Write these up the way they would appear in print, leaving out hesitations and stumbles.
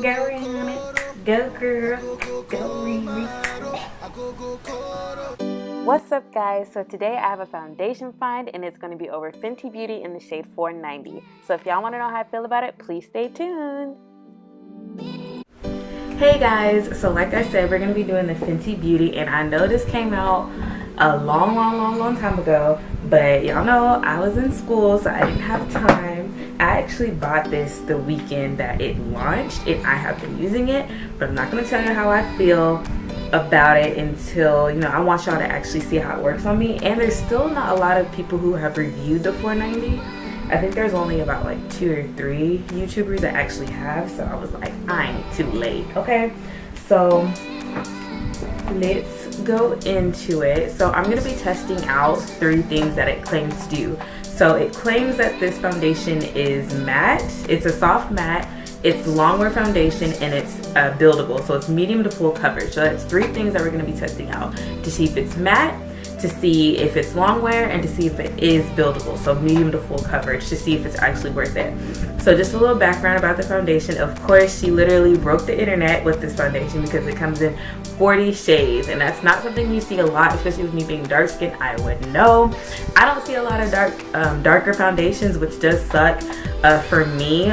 Go Rihanna. Go girl. Go Riri. What's up guys? So today I have a foundation find and it's going to be over Fenty Beauty in the shade 490. So if y'all want to know how I feel about it, please stay tuned. Hey guys, so like I said, we're going to be doing the Fenty Beauty, and I know this came out a long time ago, but y'all know I was in school, so I didn't have time. I actually bought this the weekend that it launched and I have been using it, but I'm not going to tell you how I feel about it until, you know, I want y'all to actually see how it works on me. And there's still not a lot of people who have reviewed the 490. I think there's only about like 2 or 3 YouTubers that actually have, so I was like, I ain't too late. Okay, so let's go into it. So I'm going to be testing out 3 things that it claims to do. So it claims that this foundation is matte, it's a soft matte, it's long wear foundation, and it's buildable. So it's medium to full coverage. So that's 3 things that we're going to be testing out to see if it's matte, to see if it's long wear, and to see if it is buildable. So medium to full coverage to see if it's actually worth it. So just a little background about the foundation. Of course, she literally broke the internet with this foundation because it comes in 40 shades, and that's not something you see a lot, especially with me being dark skinned. I would know. I don't see a lot of darker foundations, which does suck for me.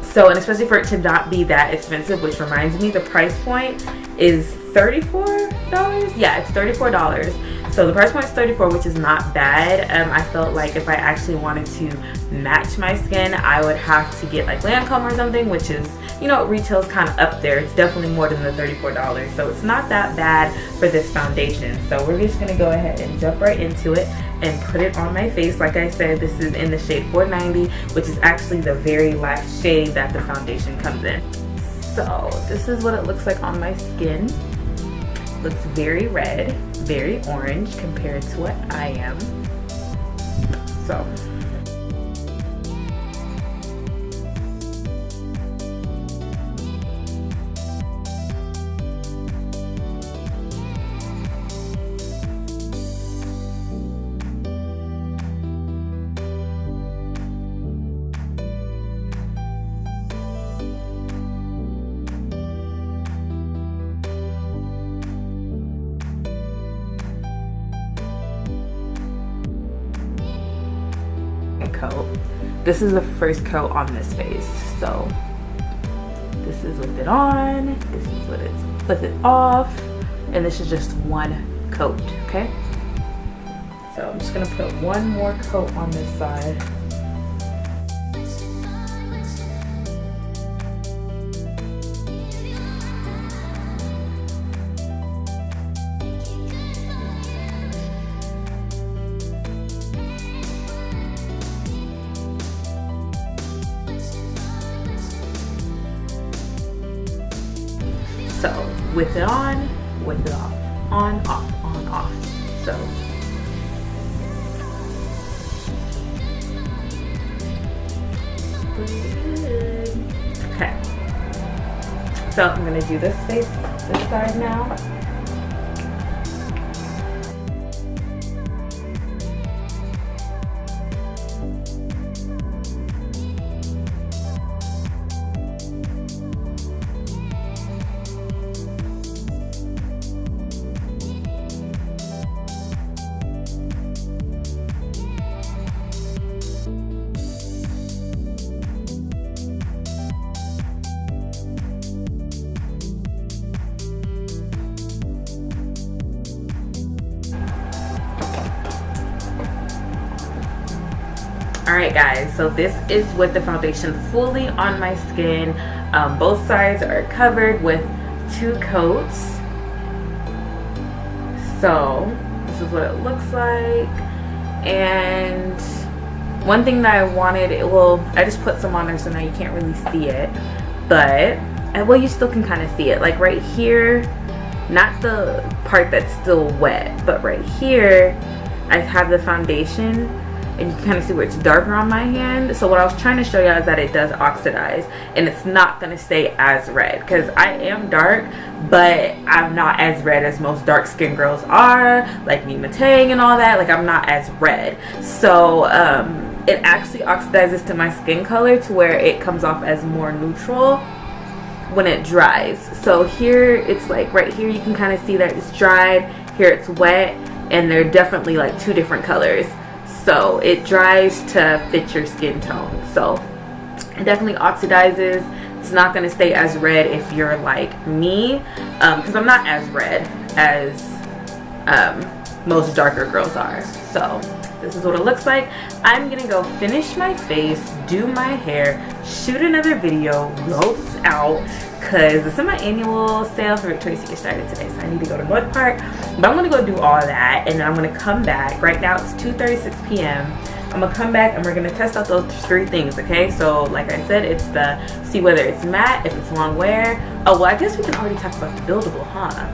So, and especially for it to not be that expensive, which reminds me the price point is $34. Yeah, it's $34. So the price point is $34, which is not bad. I felt like if I actually wanted to match my skin, I would have to get like Lancome or something, which is, you know, retail's kind of up there. It's definitely more than the $34. So it's not that bad for this foundation. So we're just gonna go ahead and jump right into it and put it on my face. Like I said, this is in the shade 490, which is actually the very last shade that the foundation comes in. So this is what it looks like on my skin. Looks very red, very orange compared to what I am. So coat. This is the first coat on this face. So this is with it on, this is what it's with it off, and this is just one coat. Okay, so I'm just gonna put one more coat on this side. So with it on, with it off, on, off, on, off. So okay. So I'm gonna do this face, this side now. Alright guys, so this is with the foundation fully on my skin. Both sides are covered with 2 coats. So this is what it looks like. And one thing that I wanted, I just put some on there so now you can't really see it, but well, you still can kind of see it, like right here, not the part that's still wet, but right here I have the foundation, and you can kind of see where it's darker on my hand. So what I was trying to show you is that it does oxidize, and it's not going to stay as red, because I am dark, but I'm not as red as most dark skinned girls are, like me, Matang and all that. Like, I'm not as red. So it actually oxidizes to my skin color to where it comes off as more neutral. when it dries. So here it's like right here you can kind of see that it's dried, here it's wet, and they're definitely like two different colors. So it dries to fit your skin tone. So it definitely oxidizes. It's not going to stay as red if you're like me, because I'm not as red as most darker girls are. So this is what it looks like. I'm gonna go finish my face, do my hair, shoot another video, roll this out, because this is my annual sale for Victoria's Secret started today, so I need to go to North Park. But I'm gonna go do all that, and then I'm gonna come back. Right now it's 2:36 p.m. I'm gonna come back and we're gonna test out those three things, okay? So like I said, it's the see whether it's matte, if it's long wear. Oh well, I guess we can already talk about the buildable, huh?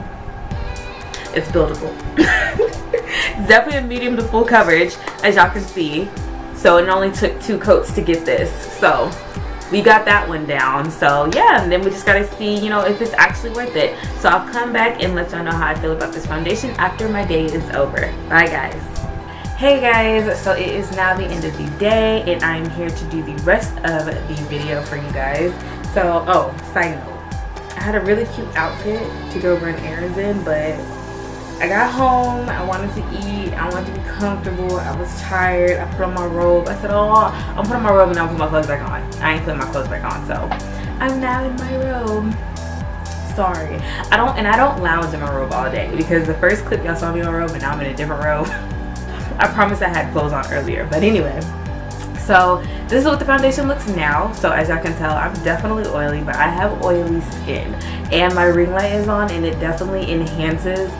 It's buildable. It's definitely a medium to full coverage, as y'all can see. So it only took 2 coats to get this. So we got that one down. So yeah, and then we just gotta see, you know, if it's actually worth it. So I'll come back and let y'all know how I feel about this foundation after my day is over. Bye guys. Hey guys, so it is now the end of the day and I'm here to do the rest of the video for you guys. So, oh, side note, I had a really cute outfit to go run errands in, but I got home, I wanted to eat, I wanted to be comfortable, I was tired, I put on my robe. I said, oh, I'm putting my robe and I'll put my clothes back on. I ain't putting my clothes back on, so I'm now in my robe. Sorry. I don't lounge in my robe all day, because the first clip y'all saw me in my robe and now I'm in a different robe. I promise I had clothes on earlier, but anyway. So this is what the foundation looks now. So as y'all can tell, I'm definitely oily, but I have oily skin. And my ring light is on and it definitely enhances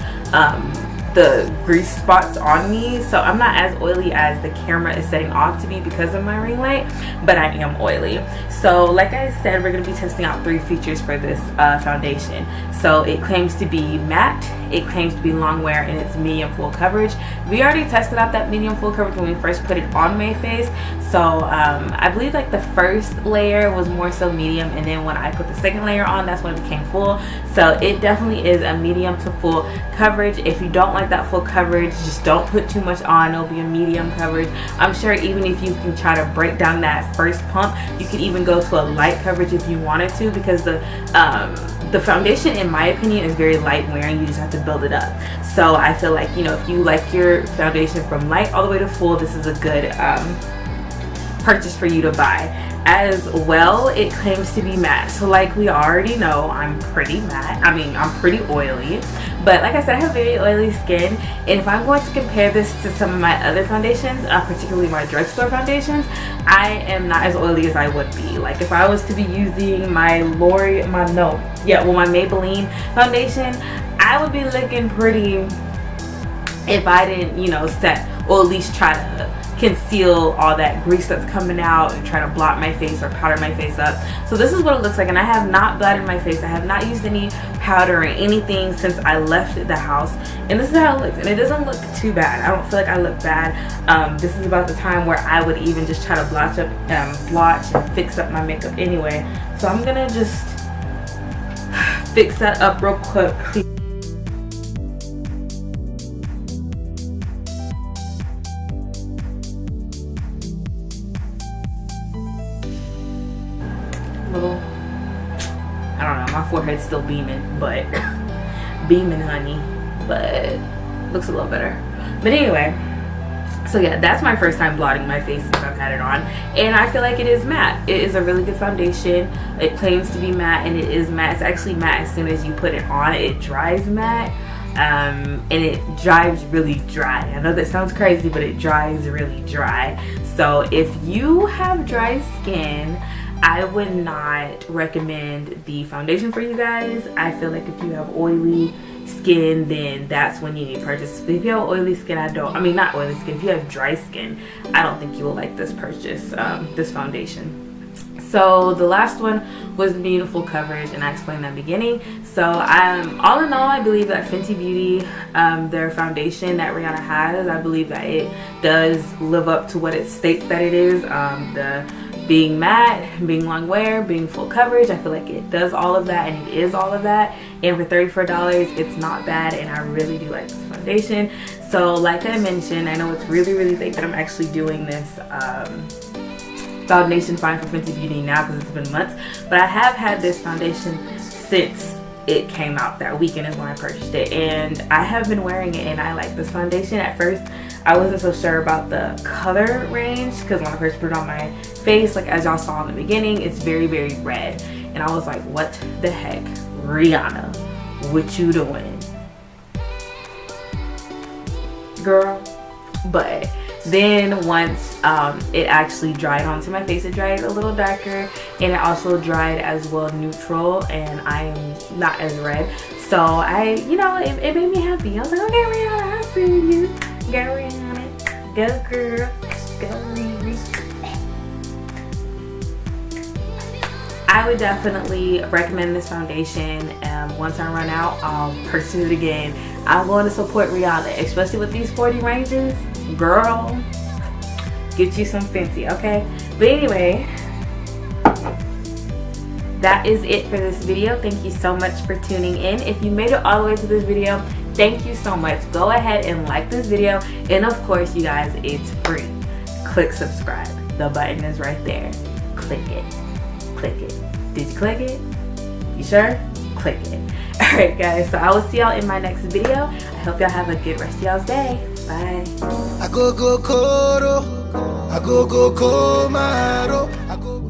the grease spots on me. So I'm not as oily as the camera is setting off to be because of my ring light, but I am oily. So like I said, we're going to be testing out 3 features for this foundation. So it claims to be matte, it claims to be long wear, and it's medium full coverage. We already tested out that medium full coverage when we first put it on my face. So I believe like the first layer was more so medium, and then when I put the second layer on, that's when it became full. So it definitely is a medium to full coverage. If you don't like that full coverage, just don't put too much on. It'll be a medium coverage. I'm sure even if you can try to break down that first pump, you could even go to a light coverage if you wanted to, because the foundation, in my opinion, is very light wearing. You just have to build it up. So I feel like, you know, if you like your foundation from light all the way to full, this is a good purchase for you to buy. As well, it claims to be matte. So like we already know, I'm pretty matte. I mean, I'm pretty oily. But like I said, I have very oily skin. And if I'm going to compare this to some of my other foundations, particularly my drugstore foundations, I am not as oily as I would be. Like if I was to be using my my Maybelline foundation, I would be looking pretty if I didn't, you know, set or at least try to conceal all that grease that's coming out and try to blot my face or powder my face up. So this is what it looks like, and I have not blotted my face. I have not used any powder or anything since I left the house, and this is how it looks, and it doesn't look too bad. I don't feel like I look bad. This is about the time where I would even just try to blotch and fix up my makeup anyway. So I'm gonna just fix that up real quick. I don't know, my forehead's still beaming, but beaming, honey, but looks a little better. But anyway, so yeah, that's my first time blotting my face since I've had it on, and I feel like it is matte. It is a really good foundation. It claims to be matte, and it is matte. It's actually matte as soon as you put it on. It dries matte, and it dries really dry. I know that sounds crazy, but it dries really dry. So if you have dry skin, I would not recommend the foundation for you guys. I feel like if you have oily skin, then that's when you need to purchase. But if you have oily skin, not oily skin, if you have dry skin, I don't think you will like this purchase, this foundation. So the last one was medium full coverage, and I explained that in the beginning. So all in all, I believe that Fenty Beauty, their foundation that Rihanna has, I believe that it does live up to what it states that it is. Being matte, being long wear, being full coverage, I feel like it does all of that, and it is all of that. And for $34, it's not bad, and I really do like this foundation. So like I mentioned, I know it's really, really late that I'm actually doing this foundation find for Fenty Beauty now because it's been months, but I have had this foundation since it came out. That weekend is when I purchased it, and I have been wearing it, and I like this foundation. At first I wasn't so sure about the color range because when I first put it on my face, like as y'all saw in the beginning, it's very, very red, and I was like, what the heck, Rihanna, what you doing, girl? But then once it actually dried onto my face, it dried a little darker, and it also dried as well neutral, and I am not as red. So I, you know, it made me happy. I was like, okay, Rihanna, I see you. Go Rihanna, go girl, go Riri. I would definitely recommend this foundation. Once I run out, I'll purchase it again. I'm going to support Rihanna, especially with these 40 ranges. Girl, get you some Fenty, okay? But anyway, that is it for this video. Thank you so much for tuning in. If you made it all the way to this video, thank you so much. Go ahead and like this video, and of course, you guys, it's free. Click subscribe. The button is right there. Click it. Click it. Did you click it? You sure? Click it. Alright guys, so I will see y'all in my next video. I hope y'all have a good rest of y'all's day. Bye. I go Koro, I go Komaro, I go